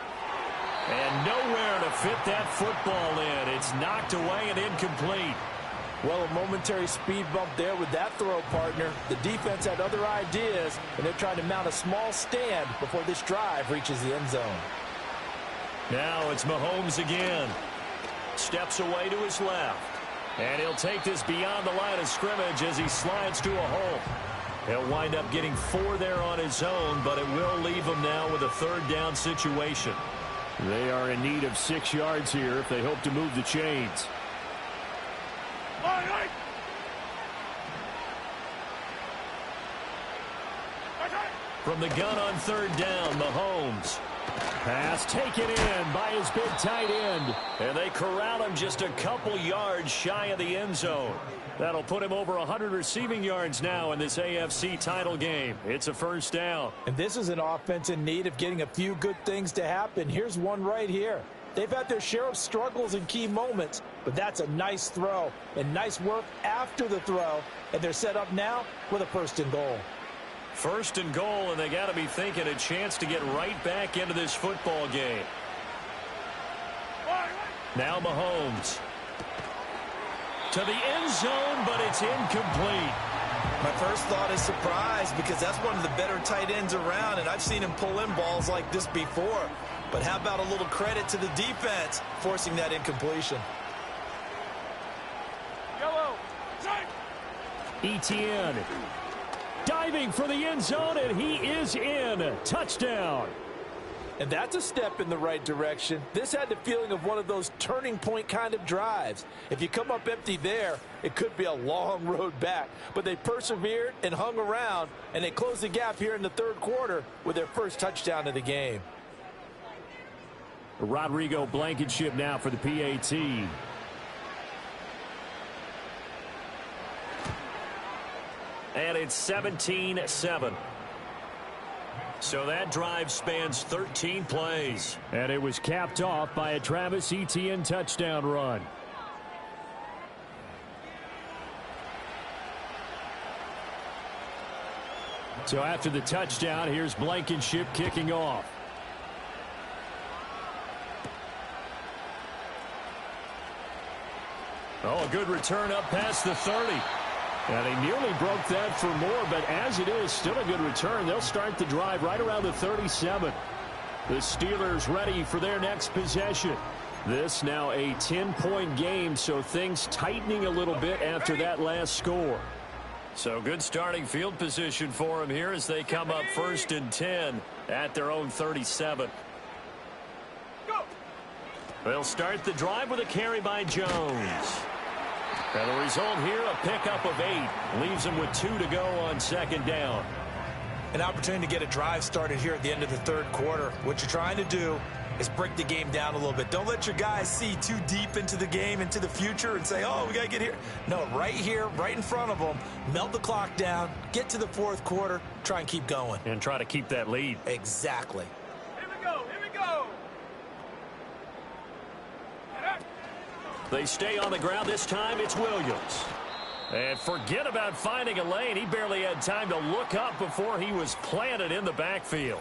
And nowhere to fit that football in. It's knocked away and incomplete. Well, a momentary speed bump there with that throw, partner. The defense had other ideas, and they're trying to mount a small stand before this drive reaches the end zone. Now it's Mahomes again. Steps away to his left. And he'll take this beyond the line of scrimmage as he slides to a hole. He'll wind up getting 4 there on his own, but it will leave him now with a third down situation. They are in need of 6 yards here if they hope to move the chains. From the gun on third down, Mahomes. Pass taken in by his big tight end. And they corral him just a couple yards shy of the end zone. That'll put him over 100 receiving yards now in this AFC title game. It's a first down. And this is an offense in need of getting a few good things to happen. Here's one right here. They've had their share of struggles in key moments, but that's a nice throw and nice work after the throw. And they're set up now with a 1st and goal. 1st and goal, and they got to be thinking a chance to get right back into this football game. Now Mahomes. To the end zone, but it's incomplete. My first thought is surprise because that's one of the better tight ends around, and I've seen him pull in balls like this before. But how about a little credit to the defense forcing that incompletion? Etienne diving for the end zone, and he is in. Touchdown. And that's a step in the right direction. This had the feeling of one of those turning point kind of drives. If you come up empty there, it could be a long road back. But they persevered and hung around, and they closed the gap here in the third quarter with their first touchdown of the game. Rodrigo Blankenship now for the PAT. And it's 17-7. So that drive spans 13 plays. And it was capped off by a Travis Etienne touchdown run. So after the touchdown, here's Blankenship kicking off. Oh, a good return up past the 30. And he nearly broke that for more, but as it is, still a good return. They'll start the drive right around the 37. The Steelers ready for their next possession. This now a 10-point game, so things tightening a little bit after that last score. So good starting field position for them here as they come up 1st and 10 at their own 37. They'll start the drive with a carry by Jones. And the result here, a pickup of 8. Leaves them with 2 to go on 2nd down. An opportunity to get a drive started here at the end of the 3rd quarter. What you're trying to do is break the game down a little bit. Don't let your guys see too deep into the game, into the future, and say, oh, we got to get here. No, right here, right in front of them, melt the clock down, get to the 4th quarter, try and keep going. And try to keep that lead. Exactly. Here we go, here we go. They stay on the ground. This time it's Williams. And forget about finding a lane. He barely had time to look up before he was planted in the backfield.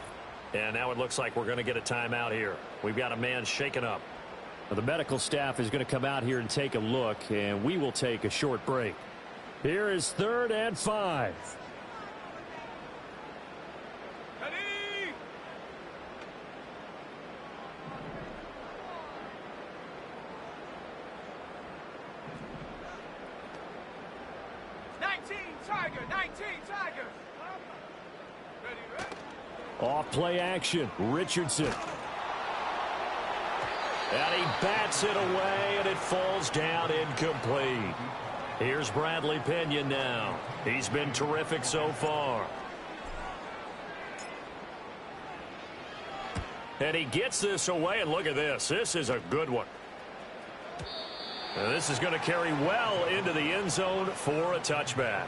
And now it looks like we're going to get a timeout here. We've got a man shaken up. Well, the medical staff is going to come out here and take a look, and we will take a short break. Here is 3rd and 5. Ready? Tiger, 19 Tiger. Ready, ready. Off play action. Richardson. And he bats it away, and it falls down incomplete. Here's Bradley Pinion now. He's been terrific so far. And he gets this away, and look at this. This is a good one. And this is going to carry well into the end zone for a touchback.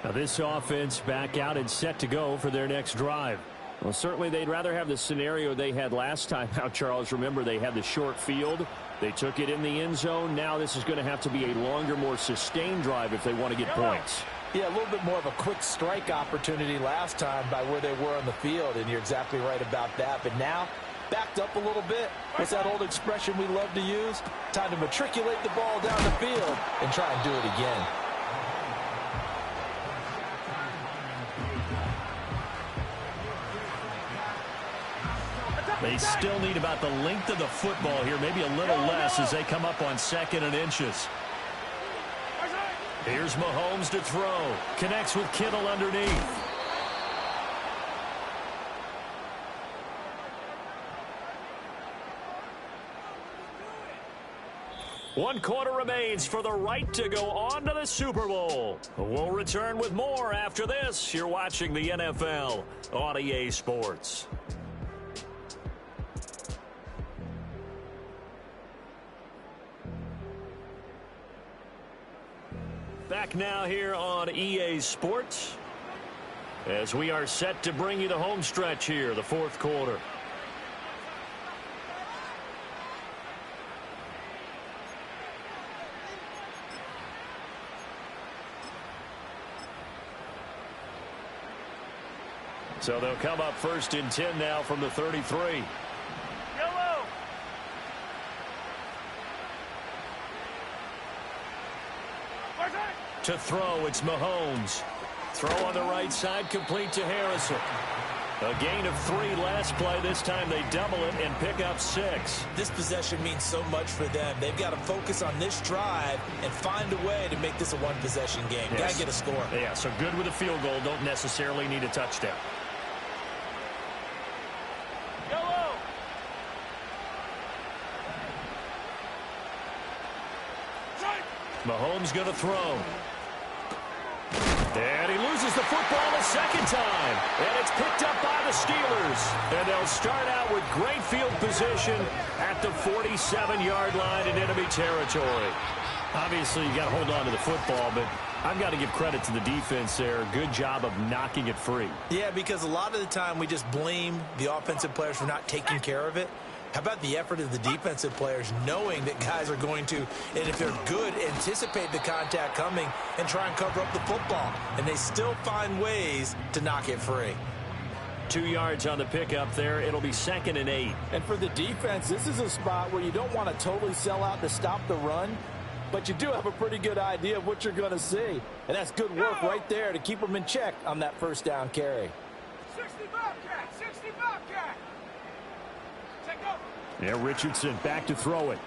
Now this offense back out and set to go for their next drive. Well, certainly they'd rather have the scenario they had last time out, Charles. Remember, they had the short field. They took it in the end zone. Now this is going to have to be a longer, more sustained drive if they want to get points. Yeah, a little bit more of a quick strike opportunity last time by where they were on the field, and you're exactly right about that. But now, backed up a little bit. What's that old expression we love to use? Time to matriculate the ball down the field and try and do it again. They still need about the length of the football here, maybe a little less as they come up on 2nd and inches. Here's Mahomes to throw. Connects with Kittle underneath. One quarter remains for the right to go on to the Super Bowl. We'll return with more after this. You're watching the NFL on EA Sports. Back now here on EA Sports as we are set to bring you the home stretch here, the 4th quarter. So they'll come up 1st and 10 now from the 33. To throw, it's Mahomes. Throw on the right side, complete to Harrison. A gain of 3 last play. This time they double it and pick up 6. This possession means so much for them. They've got to focus on this drive and find a way to make this a one-possession game. Yes. Got to get a score. Yeah, so good with a field goal. Don't necessarily need a touchdown. Mahomes going to throw. And he loses the football a 2nd time. And it's picked up by the Steelers. And they'll start out with great field position at the 47-yard line in enemy territory. Obviously, you got to hold on to the football, but I've got to give credit to the defense there. Good job of knocking it free. Yeah, because a lot of the time we just blame the offensive players for not taking care of it. How about the effort of the defensive players knowing that guys are going to, and if they're good, anticipate the contact coming and try and cover up the football. And they still find ways to knock it free. 2 yards on the pickup there. It'll be 2nd and 8. And for the defense, this is a spot where you don't want to totally sell out to stop the run, but you do have a pretty good idea of what you're going to see. And that's good work right there to keep them in check on that first down carry. 60 Bobcat, 60 Bobcat. Take over. Yeah, Richardson back to throw it.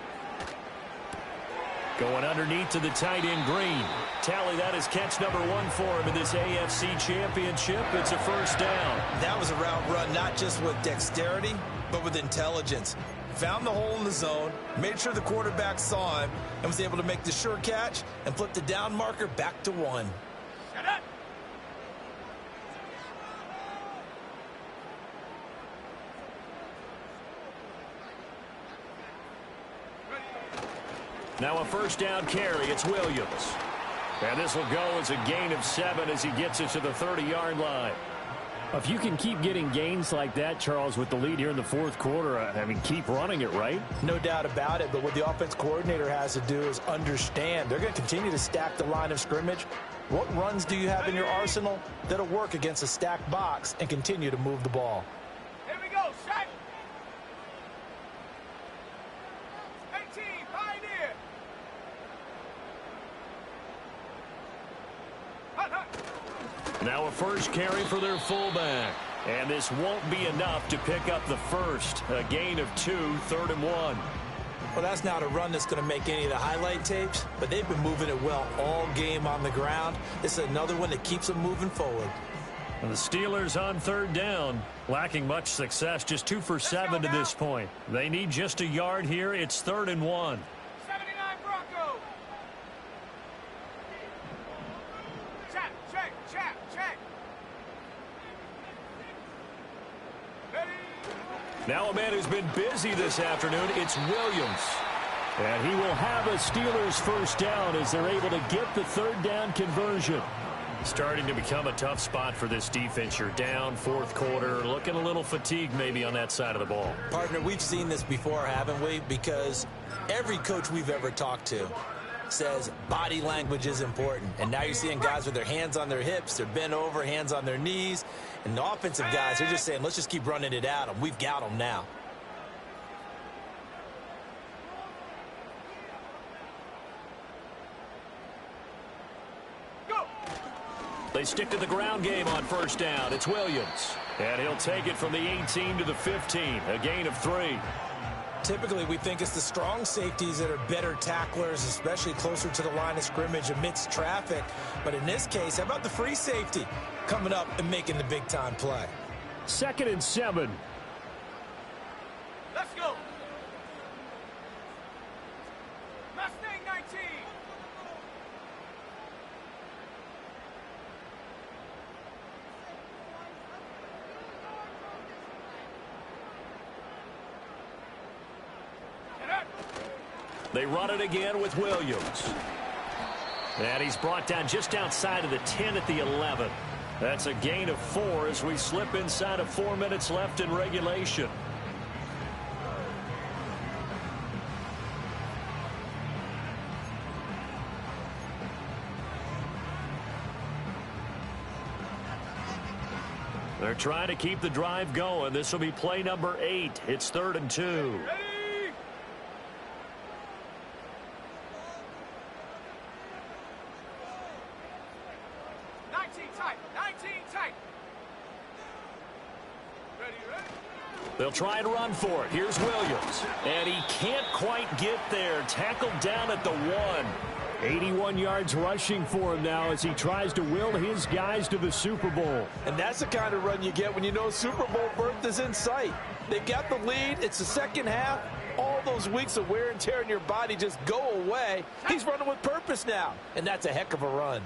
Going underneath to the tight end, Green. Tally, that is catch number 1 for him in this AFC Championship. It's a first down. That was a route run not just with dexterity, but with intelligence. Found the hole in the zone, made sure the quarterback saw him, and was able to make the sure catch and flip the down marker back to 1. Shut up. Now a first down carry. It's Williams. And this will go as a gain of 7 as he gets it to the 30-yard line. If you can keep getting gains like that, Charles, with the lead here in the fourth quarter, I mean, keep running it, right? No doubt about it, but what the offense coordinator has to do is understand they're going to continue to stack the line of scrimmage. What runs do you have in your arsenal that'll work against a stacked box and continue to move the ball? Here we go, shot. 18, Pioneer. Hut, hut. Now a first carry for their fullback. And this won't be enough to pick up the first. A gain of 2, 3rd and 1. Well, that's not a run that's going to make any of the highlight tapes, but they've been moving it well all game on the ground. This is another one that keeps them moving forward. And the Steelers on 3rd down, lacking much success, just 2 for 7 to this point. They need just a yard here. It's 3rd and 1. 79 Bronco. Check, check, check, check. Ready. Now a man who's been busy this afternoon, it's Williams. And he will have a Steelers first down as they're able to get the 3rd down conversion. Starting to become a tough spot for this defense. You're down, 4th quarter, looking a little fatigued maybe on that side of the ball. Partner, we've seen this before, haven't we? Because every coach we've ever talked to says body language is important. And now you're seeing guys with their hands on their hips, they're bent over, hands on their knees. And the offensive guys, they're just saying, let's just keep running it at them. We've got them now. They stick to the ground game on first down. It's Williams. And he'll take it from the 18 to the 15. A gain of 3. Typically, we think it's the strong safeties that are better tacklers, especially closer to the line of scrimmage amidst traffic. But in this case, how about the free safety coming up and making the big-time play? 2nd and 7. Let's go. Mustang 19. They run it again with Williams. And he's brought down just outside of the 10 at the 11. That's a gain of 4 as we slip inside of 4 minutes left in regulation. They're trying to keep the drive going. This will be play number 8. It's 3rd and 2. Ready? They'll try and run for it. Here's Williams. And he can't quite get there. Tackled down at the 1. 81 yards rushing for him now as he tries to will his guys to the Super Bowl. And that's the kind of run you get when you know Super Bowl berth is in sight. They've got the lead. It's the second half. All those weeks of wear and tear in your body just go away. He's running with purpose now. And that's a heck of a run.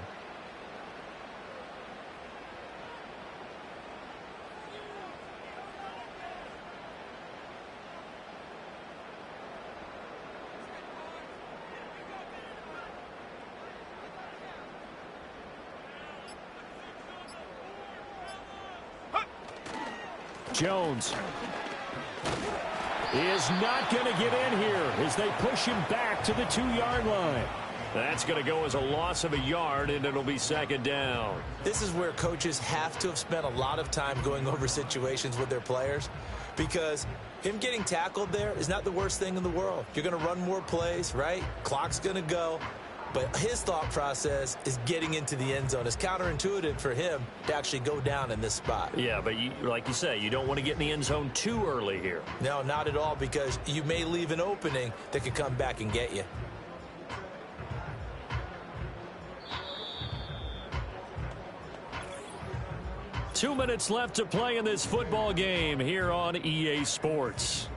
Jones. is not going to get in here as they push him back to the 2-yard line. That's going to go as a loss of a yard, and it'll be second down. This is where coaches have to have spent a lot of time going over situations with their players, because him getting tackled there is not the worst thing in the world. You're going to run more plays, right? Clock's going to go. But his thought process is getting into the end zone. It's counterintuitive for him to actually go down in this spot. Yeah, but like you say, you don't want to get in the end zone too early here. No, not at all, because you may leave an opening that could come back and get you. Two minutes left to play in this football game here on EA Sports.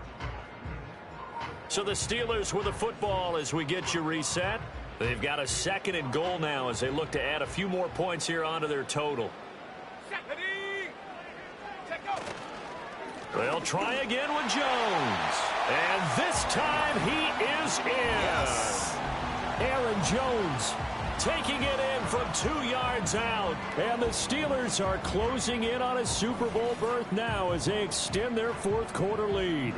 So the Steelers with the football as we get you reset. They've got a 2nd and goal now as they look to add a few more points here onto their total. They'll try again with Jones. And this time he is in. Yes. Aaron Jones taking it in from 2 yards out. And the Steelers are closing in on a Super Bowl berth now as they extend their 4th quarter lead.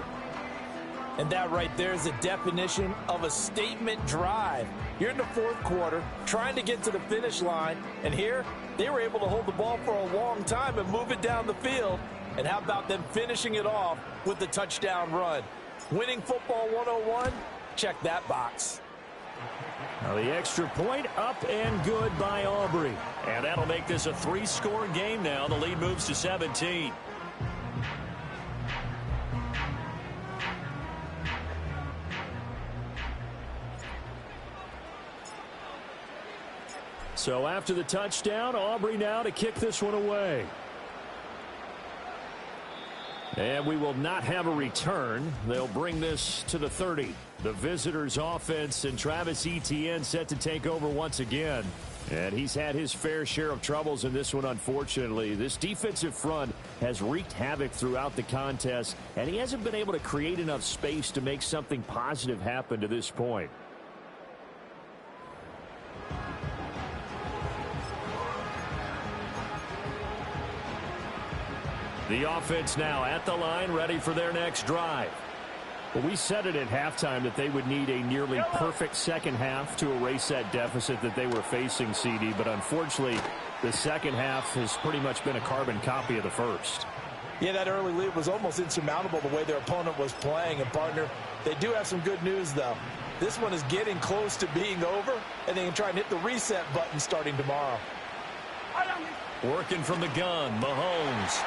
And that right there is the definition of a statement drive. You're in the 4th quarter, trying to get to the finish line, and here they were able to hold the ball for a long time and move it down the field. And how about them finishing it off with the touchdown run? Winning football 101? Check that box. Now the extra point up and good by Aubrey. And that'll make this a 3-score game now. The lead moves to 17. So after the touchdown, Aubrey now to kick this one away. And we will not have a return. They'll bring this to the 30. The visitors' offense, and Travis Etienne set to take over once again. And he's had his fair share of troubles in this one, unfortunately. This defensive front has wreaked havoc throughout the contest, and he hasn't been able to create enough space to make something positive happen to this point. The offense now at the line, ready for their next drive. Well, we said it at halftime that they would need a nearly perfect second half to erase that deficit that they were facing, CD. But unfortunately, the second half has pretty much been a carbon copy of the first. Yeah, that early lead was almost insurmountable the way their opponent was playing. And, partner, they do have some good news, though. This one is getting close to being over, and they can try and hit the reset button starting tomorrow. Working from the gun, Mahomes.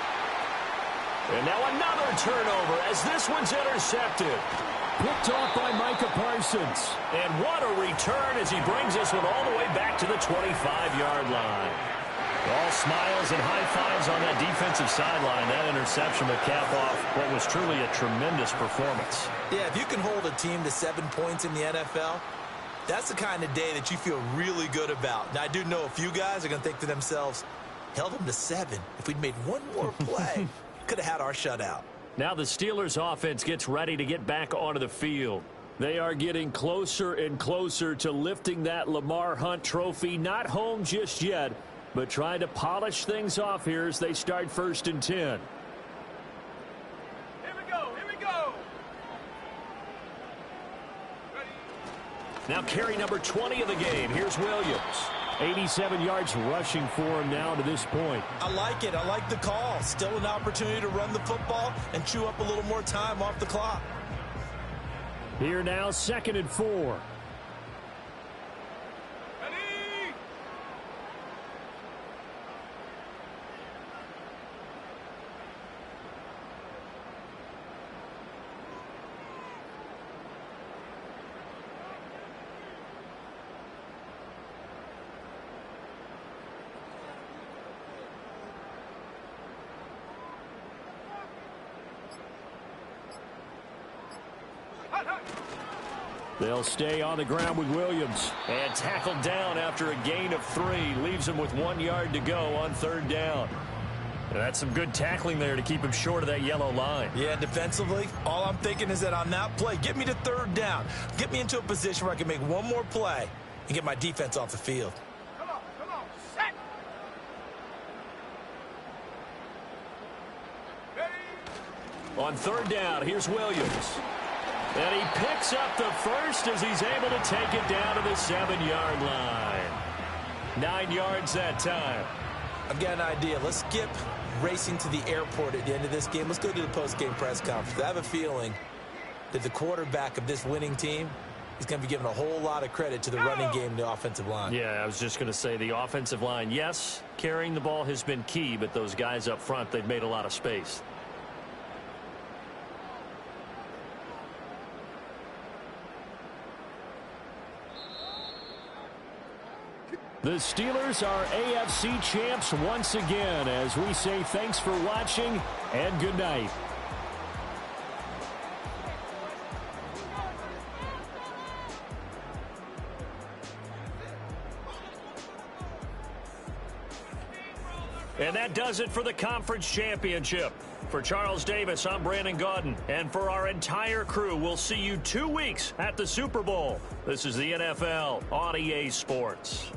And now another turnover as this one's intercepted. Picked off by Micah Parsons. And what a return as he brings this one all the way back to the 25-yard line. All smiles and high fives on that defensive sideline. That interception will cap off what was truly a tremendous performance. Yeah, if you can hold a team to 7 points in the NFL, that's the kind of day that you feel really good about. Now, I do know a few guys are going to think to themselves, held them to 7. If we'd made one more play, could have had our shutout. Now the Steelers offense gets ready to get back onto the field. They are getting closer and closer to lifting that Lamar Hunt trophy. Not home just yet, but trying to polish things off here as they start 1st and 10. Here we go, here we go. Ready. Now carry number 20 of the game. Here's Williams. 87 yards rushing for him now to this point. I like it. I like the call. Still an opportunity to run the football and chew up a little more time off the clock. Here now, 2nd and 4. Ready. They'll stay on the ground with Williams. And tackled down after a gain of 3. Leaves him with 1 yard to go on 3rd down. That's some good tackling there to keep him short of that yellow line. Yeah, defensively, all I'm thinking is that on that play, get me to 3rd down. Get me into a position where I can make one more play and get my defense off the field. Come on, set. Ready. On third down, here's Williams. And he picks up the first as he's able to take it down to the 7-yard line. 9 yards that time. I've got an idea. Let's skip racing to the airport at the end of this game. Let's go to the post-game press conference. I have a feeling that the quarterback of this winning team is going to be given a whole lot of credit to the running game and the offensive line. Yeah, I was just going to say the offensive line, yes, carrying the ball has been key, but those guys up front, they've made a lot of space. The Steelers are AFC champs once again as we say thanks for watching and good night. And that does it for the conference championship. For Charles Davis, I'm Brandon Gaudin. And for our entire crew, we'll see you 2 weeks at the Super Bowl. This is the NFL on EA Sports.